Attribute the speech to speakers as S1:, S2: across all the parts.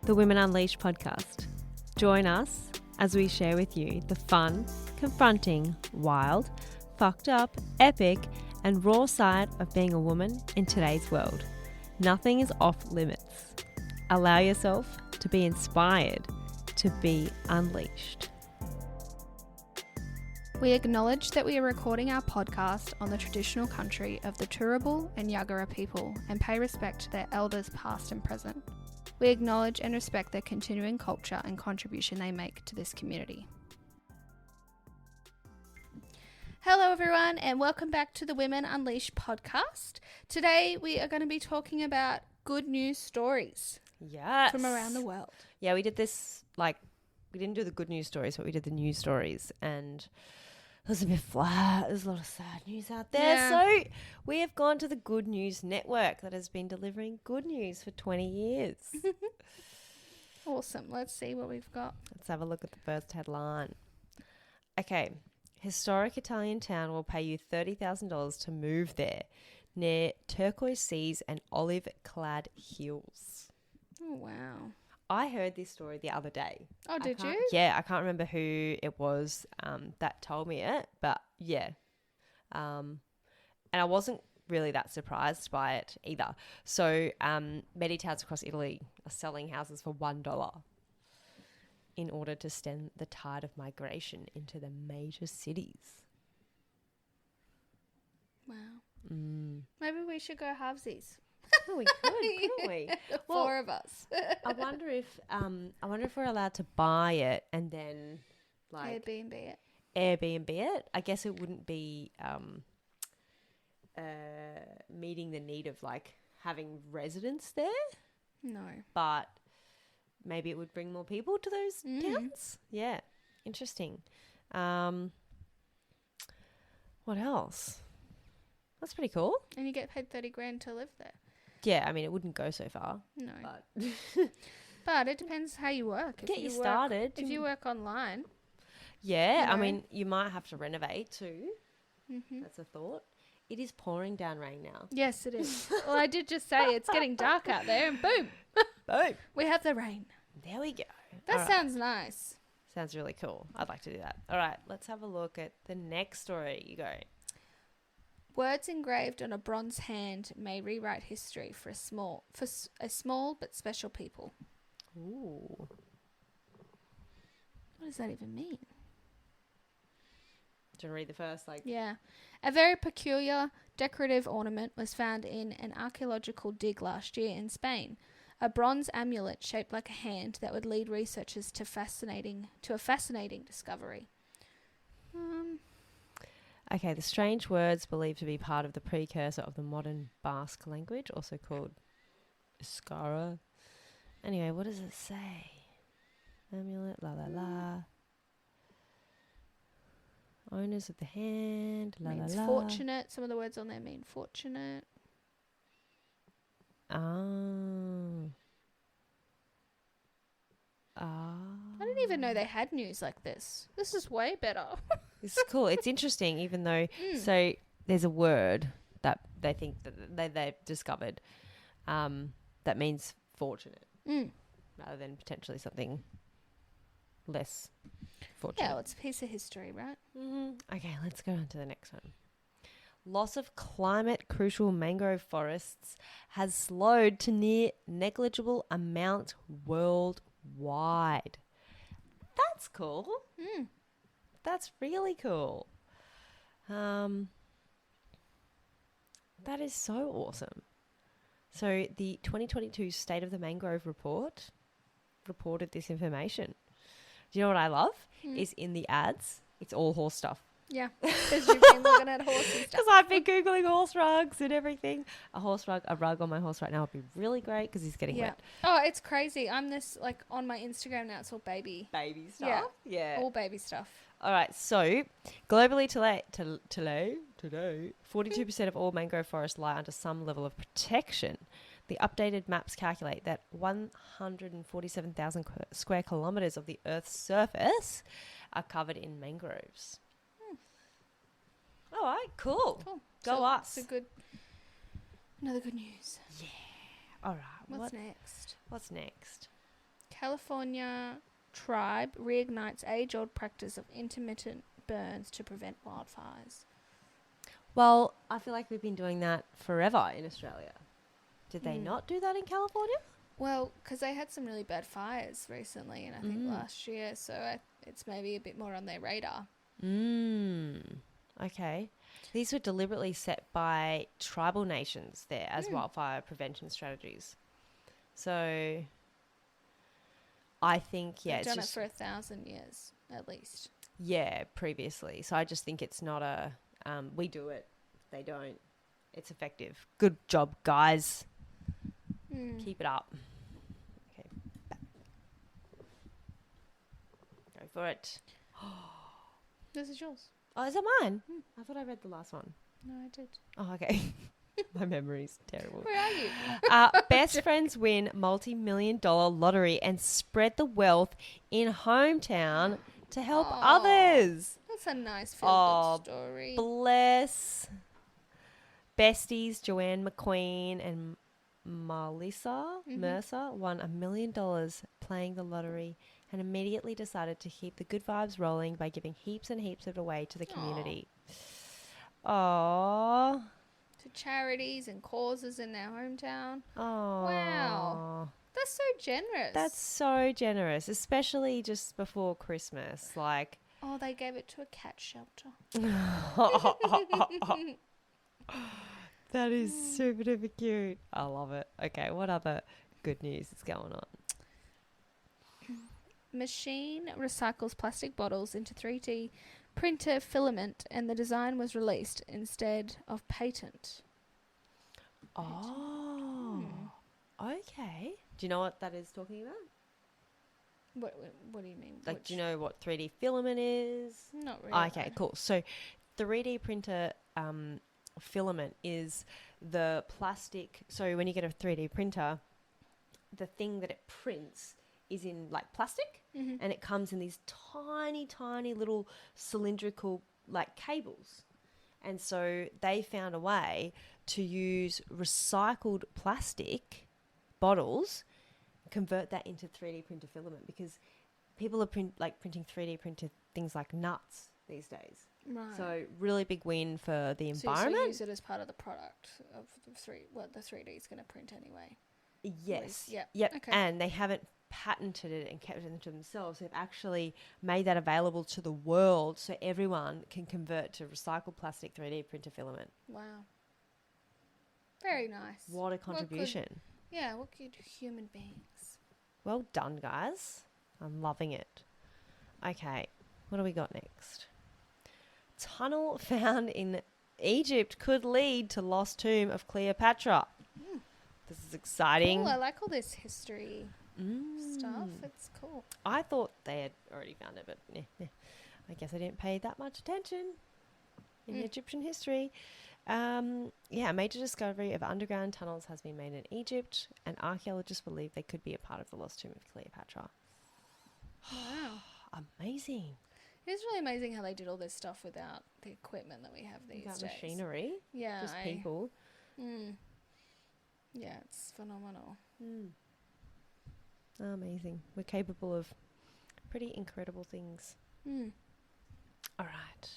S1: the Women Unleashed podcast. Join us as we share with you the fun, confronting, wild, fucked up, epic, and raw side of being a woman in today's world. Nothing is off limits. Allow yourself to be inspired to be unleashed.
S2: We acknowledge that we are recording our podcast on the traditional country of the Turrbal and Yagara people and pay respect to their elders past and present. We acknowledge and respect their continuing culture and contribution they make to this community. Hello everyone and welcome back to the Women Unleashed podcast. Today we are going to be talking about good news stories from around the world.
S1: Yeah, we did this, we didn't do the good news stories, but we did the news stories, and it was a bit flat. There's a lot of sad news out there.
S2: Yeah.
S1: So we have gone to the Good News Network that has been delivering good news for 20 years.
S2: Awesome. Let's see what we've got.
S1: Let's have a look at the first headline. Okay. Historic Italian town will pay you $30,000 to move there, near turquoise seas and olive-clad hills.
S2: Oh, wow.
S1: I heard this story the other day.
S2: Oh, did you?
S1: Yeah, I can't remember who it was that told me it, but yeah. And I wasn't really that surprised by it either. So many towns across Italy are selling houses for $1 in order to stem the tide of migration into the major cities.
S2: Wow.
S1: Mm.
S2: Maybe we should go halvesies.
S1: Oh, we could, couldn't we? Well,
S2: Four of us.
S1: I wonder if we're allowed to buy it and then
S2: Airbnb it.
S1: Airbnb it. I guess it wouldn't be meeting the need of having residents there,
S2: No.
S1: but maybe it would bring more people to those towns. Yeah, interesting. What else? That's pretty cool.
S2: And you get paid $30,000 to live there.
S1: Yeah, I mean, it wouldn't go so far.
S2: No.
S1: But
S2: But it depends how you work.
S1: get you started.
S2: If you work online.
S1: Yeah,
S2: you know.
S1: I mean, you might have to renovate too.
S2: Mm-hmm.
S1: That's a thought. It is pouring down rain now.
S2: Yes, it is. Well, I did just say it's getting dark out there and boom,
S1: Boom.
S2: we have the rain.
S1: There we go.
S2: That
S1: All right.
S2: sounds nice.
S1: Sounds really cool. I'd like to do that. All right, let's have a look at the next story. You go.
S2: Words engraved on a bronze hand may rewrite history for a small but special people.
S1: Ooh.
S2: What does that even mean?
S1: Do you want to read the first?
S2: Yeah. A very peculiar decorative ornament was found in an archaeological dig last year in Spain. A bronze amulet shaped like a hand that would lead researchers to a fascinating discovery.
S1: Okay, the strange words believed to be part of the precursor of the modern Basque language, also called Euskara. Anyway, what does it say? Amulet, la la la. Owners of the hand, la la
S2: Means
S1: la.
S2: fortunate. Some of the words on there mean fortunate. I didn't even know they had news like this. This is way better.
S1: It's cool. It's interesting, even though so there's a word that they think that they've discovered that means fortunate rather than potentially something less fortunate.
S2: Yeah, well, it's a piece of history, right?
S1: Okay, let's go on to the next one. Loss of climate crucial mangrove forests has slowed to near negligible amount worldwide. That's cool. That's really cool. That is so awesome. So the 2022 State of the Mangrove Report reported this information. Do you know what I love? Is in the ads, it's all horse stuff.
S2: Yeah, because you've been looking at horse and stuff.
S1: Because I've been Googling horse rugs and everything. A rug on my horse right now would be really great because he's getting wet.
S2: Oh, it's crazy. I'm this, on my Instagram now, it's all baby
S1: stuff. Yeah.
S2: all baby stuff.
S1: All right. So globally today, 42% of all mangrove forests lie under some level of protection. The updated maps calculate that 147,000 square kilometres of the Earth's surface are covered in mangroves. All right, cool. Go
S2: so
S1: us.
S2: It's another good news.
S1: Yeah. All right.
S2: What's next?
S1: What's next?
S2: California tribe reignites age-old practice of intermittent burns to prevent wildfires.
S1: Well, I feel like we've been doing that forever in Australia. Did they
S2: Mm.
S1: not do that in California?
S2: Well, because they had some really bad fires recently, and I think last year, so it's maybe a bit more on their radar.
S1: Okay. These were deliberately set by tribal nations there as wildfire prevention strategies. So I think,
S2: They've
S1: it's
S2: done
S1: just,
S2: it for 1,000 years, at least.
S1: yeah, previously. So I just think it's not a, we do it, they don't. It's effective. Good job, guys. Keep it up. Okay. Back. Go for it.
S2: This is yours.
S1: Oh, is that mine? I thought I read the last one.
S2: No, I did.
S1: Oh, okay. My memory's terrible.
S2: Where are you?
S1: Best friends win multi-million-dollar lottery and spread the wealth in hometown to help others.
S2: That's a nice feel-good story.
S1: Bless. Besties Joanne McQueen and Melissa Mercer won $1 million playing the lottery and immediately decided to keep the good vibes rolling by giving heaps and heaps of it away to the community. Aww.
S2: To charities and causes in their hometown.
S1: Oh,
S2: wow. That's so generous.
S1: That's so generous, especially just before Christmas. Like,
S2: oh, they gave it to a cat shelter.
S1: That is super duper cute. I love it. Okay, what other good news is going on?
S2: Machine recycles plastic bottles into 3D printer filament, and the design was released instead of patent.
S1: Oh, okay. Do you know what that is talking about?
S2: What do you mean?
S1: Like, do you know what 3D filament is?
S2: Not really.
S1: Okay, cool. So 3D printer filament is the plastic. So when you get a 3D printer, the thing that it prints is in like plastic, and it comes in these tiny, tiny little cylindrical like cables. And so they found a way to use recycled plastic bottles, convert that into 3D printer filament, because people are printing 3D printed things like nuts these days.
S2: Right.
S1: So really big win for the
S2: So
S1: environment.
S2: use it as part of the product of the 3D is going to print anyway.
S1: Yes.
S2: Yep.
S1: Yep.
S2: Okay.
S1: And they haven't patented it and kept it to themselves. They've actually made that available to the world so everyone can convert to recycled plastic 3D printer filament.
S2: Wow. Very nice.
S1: What a contribution.
S2: What good human beings.
S1: Well done, guys. I'm loving it. Okay. What do we got next? Tunnel found in Egypt could lead to lost tomb of Cleopatra. This is exciting.
S2: Cool. I like all this history stuff. It's cool.
S1: I thought they had already found it, but I guess I didn't pay that much attention in Egyptian history. A major discovery of underground tunnels has been made in Egypt, and archaeologists believe they could be a part of the lost tomb of Cleopatra.
S2: Wow.
S1: Amazing.
S2: It is really amazing how they did all this stuff without the equipment that we have these
S1: Without
S2: days.
S1: machinery,
S2: Yeah.
S1: just people.
S2: Yeah, it's phenomenal.
S1: Amazing. We're capable of pretty incredible things. All right.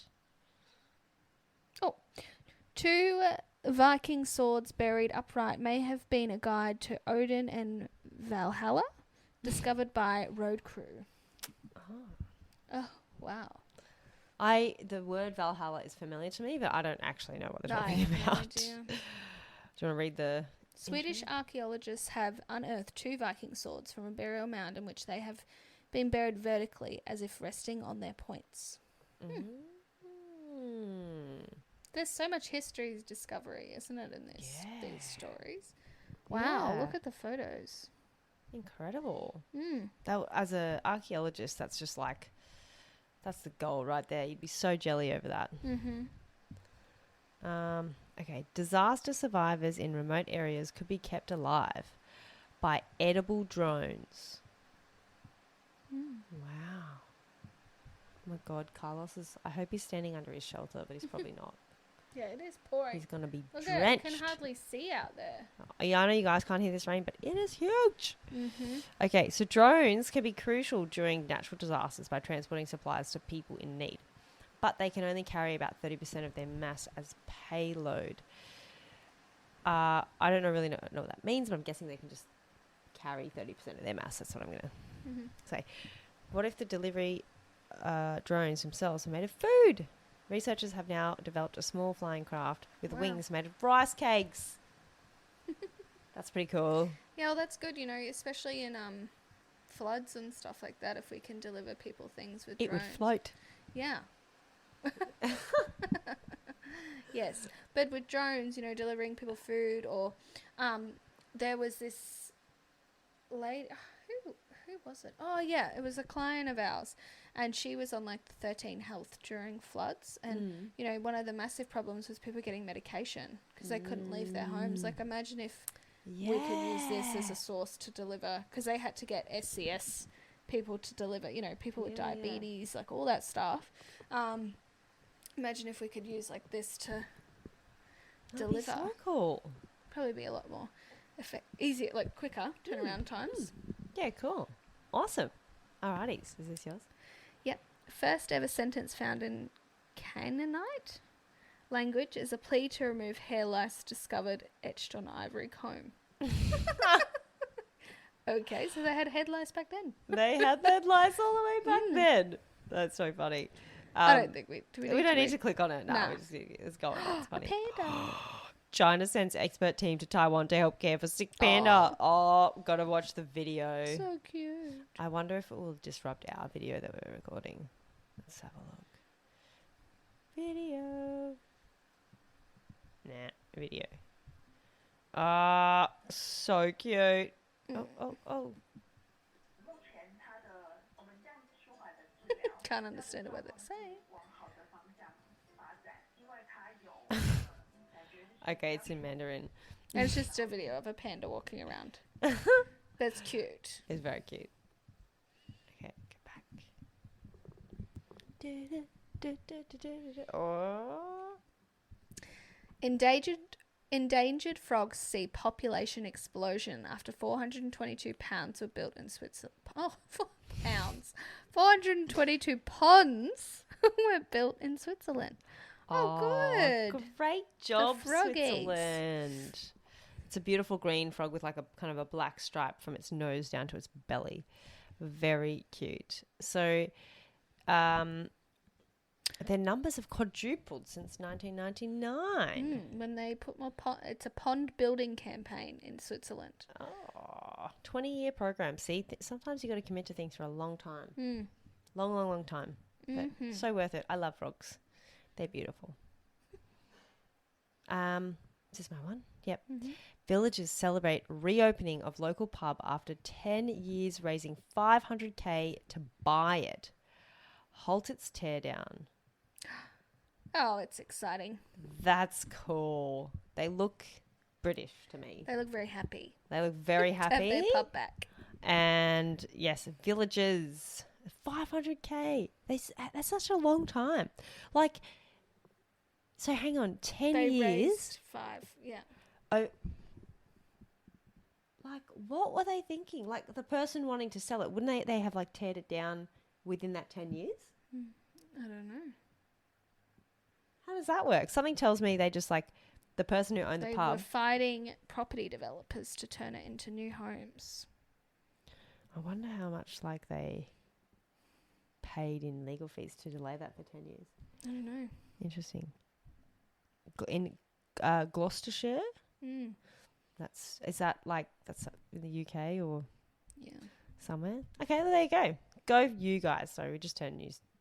S2: Oh, 2 Viking swords buried upright may have been a guide to Odin and Valhalla, discovered by road crew. Oh, wow.
S1: The word Valhalla is familiar to me, but I don't actually know what they're talking about.
S2: No idea.
S1: Do you want to read the...
S2: Swedish archaeologists have unearthed 2 Viking swords from a burial mound in which they have been buried vertically as if resting on their points. There's so much history discovery, isn't it, in these stories? Wow,
S1: Yeah.
S2: look at the photos.
S1: Incredible. That, as an archaeologist, that's just like, that's the goal right there. You'd be so jelly over that. Okay. Disaster survivors in remote areas could be kept alive by edible drones. Wow. Oh my God, Carlos is, I hope he's standing under his shelter, but he's probably not.
S2: Yeah, it is pouring.
S1: He's going to be
S2: Look at it.
S1: drenched.
S2: I can hardly see out there.
S1: Yeah, I know you guys can't hear this rain, but it is huge.
S2: Mm-hmm.
S1: Okay, so drones can be crucial during natural disasters by transporting supplies to people in need, but they can only carry about 30% of their mass as payload. I don't really know what that means, but I'm guessing they can just carry 30% of their mass. That's what I'm going to say. What if the delivery drones themselves are made of food? Researchers have now developed a small flying craft with wings made of rice cakes. That's pretty cool.
S2: Yeah, well, that's good, especially in floods and stuff like that, if we can deliver people things with drones.
S1: It would float.
S2: Yeah. Yes. But with drones, delivering people food, or there was this lady, who was it? Oh, yeah, it was a client of ours, and she was on like the 13 Health during floods, and one of the massive problems was people getting medication because they couldn't leave their homes. Like, imagine if we could use this as a source to deliver, because they had to get SCS people to deliver, people with diabetes, like all that stuff. Imagine if we could use like this to deliver.
S1: That'd be so cool.
S2: Probably be a lot more easier, like quicker turnaround times.
S1: Yeah, cool. Awesome. Alrighty, is this yours?
S2: Yep. First ever sentence found in Canaanite language is a plea to remove hair lice discovered etched on ivory comb. Okay, so they had head lice back then.
S1: They had head lice all the way back then. That's so funny.
S2: I don't think we
S1: don't need to click on it. No,
S2: Nah.
S1: It's going. That's funny.
S2: A panda.
S1: China sends expert team to Taiwan to help care for sick panda. Oh, gotta watch the video.
S2: So cute.
S1: I wonder if it will disrupt our video that we're recording. Let's have a look. Video. Nah, video. So cute. Oh.
S2: Can't understand what they're saying.
S1: Okay, it's in Mandarin.
S2: And it's just a video of a panda walking around. That's cute.
S1: It's very cute. Okay, get back. Oh.
S2: Endangered frogs see population explosion after 422 pounds were built in Switzerland. Oh, 4 pounds. 422 ponds were built in Switzerland. Oh, good.
S1: Great job,
S2: froggies.
S1: Switzerland. It's a beautiful green frog with like a kind of a black stripe from its nose down to its belly. Very cute. So, their numbers have quadrupled since 1999.
S2: When they put more it's a pond building campaign in Switzerland.
S1: 20-year program. See, sometimes you got to commit to things for a long time. Long time. But so worth it. I love frogs. They're beautiful. Is this my one? Yep. Villagers celebrate reopening of local pub after 10 years, raising $500K to buy it. Halt its teardown.
S2: Oh, it's exciting.
S1: That's cool. They look British to me.
S2: They look very happy.
S1: They look very
S2: To have
S1: happy.
S2: their pub back.
S1: And yes, villagers, $500K. That's such a long time. Like, so hang on, 10
S2: They
S1: years.
S2: raised 5, yeah.
S1: Oh, like what were they thinking? Like the person wanting to sell it, wouldn't they have like teared it down within that 10 years?
S2: I don't know.
S1: How does that work? Something tells me they just like the person who owned
S2: They
S1: the
S2: were
S1: pub.
S2: fighting property developers to turn it into new homes.
S1: I wonder how much like they paid in legal fees to delay that for 10 years.
S2: I don't know.
S1: Interesting. In Gloucestershire? Is that like that's in the UK or somewhere? Okay, well, there you go. Go you guys. Sorry, we just turned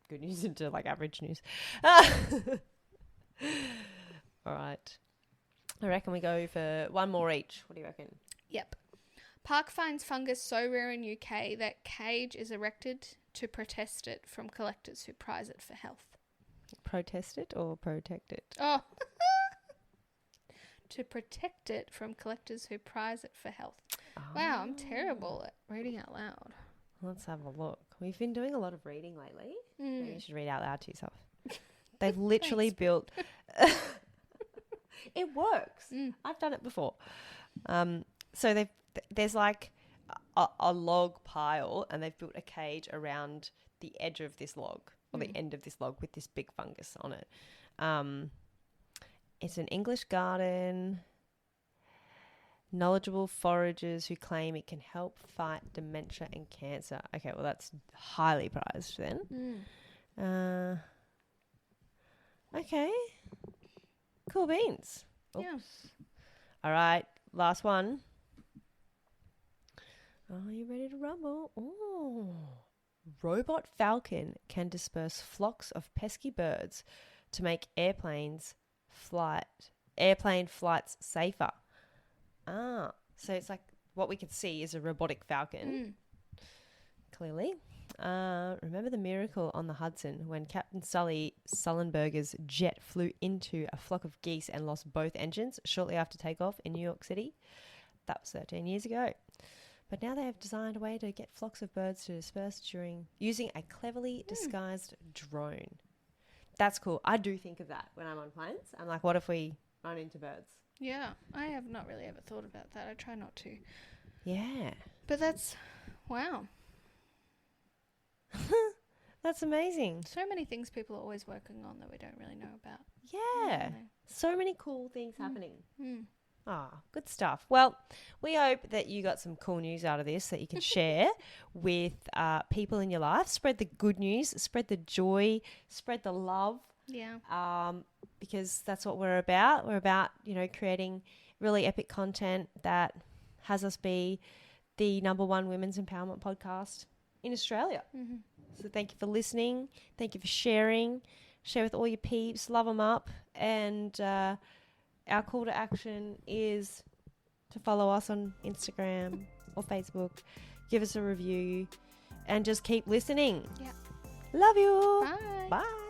S1: good news into like average news. All right. I reckon we go for one more each. What do you reckon?
S2: Yep. Park finds fungus so rare in UK that cage is erected to protest it from collectors who prize it for health.
S1: Protest it or protect it?
S2: Oh. To protect it from collectors who prize it for health. Wow, I'm terrible at reading out loud.
S1: Let's have a look. We've been doing a lot of reading lately. Maybe you should read out loud to yourself. They've literally built it works. I've done it before. So there's like a log pile, and they've built a cage around the edge of this log, or the end of this log, with this big fungus on it. It's an English garden. Knowledgeable foragers who claim it can help fight dementia and cancer. Okay, well, that's highly prized then. Okay. Cool beans. Oops.
S2: Yeah.
S1: All right, last one. Are you ready to rumble? Ooh. Robot falcon can disperse flocks of pesky birds to make airplane flights safer. So it's like what we could see is a robotic falcon. Clearly. Remember the miracle on the Hudson when Captain Sullenberger's jet flew into a flock of geese and lost both engines shortly after takeoff in New York City? That was 13 years ago. But now they have designed a way to get flocks of birds to disperse using a cleverly disguised drone. That's cool. I do think of that when I'm on planes. I'm like, what if we run into birds?
S2: Yeah, I have not really ever thought about that. I try not to.
S1: Yeah.
S2: But that's, wow.
S1: That's amazing.
S2: So many things people are always working on that we don't really know about.
S1: Yeah. So many cool things happening.
S2: Mm.
S1: Good stuff. Well, we hope that you got some cool news out of this that you can share with people in your life. Spread the good news, spread the joy, spread the love.
S2: Yeah.
S1: Because that's what we're about. We're about, creating really epic content that has us be the #1 women's empowerment podcast in Australia.
S2: Mm-hmm.
S1: So thank you for listening. Thank you for sharing. Share with all your peeps. Love them up. And our call to action is to follow us on Instagram or Facebook. Give us a review and just keep listening.
S2: Yeah.
S1: Love you.
S2: Bye.
S1: Bye.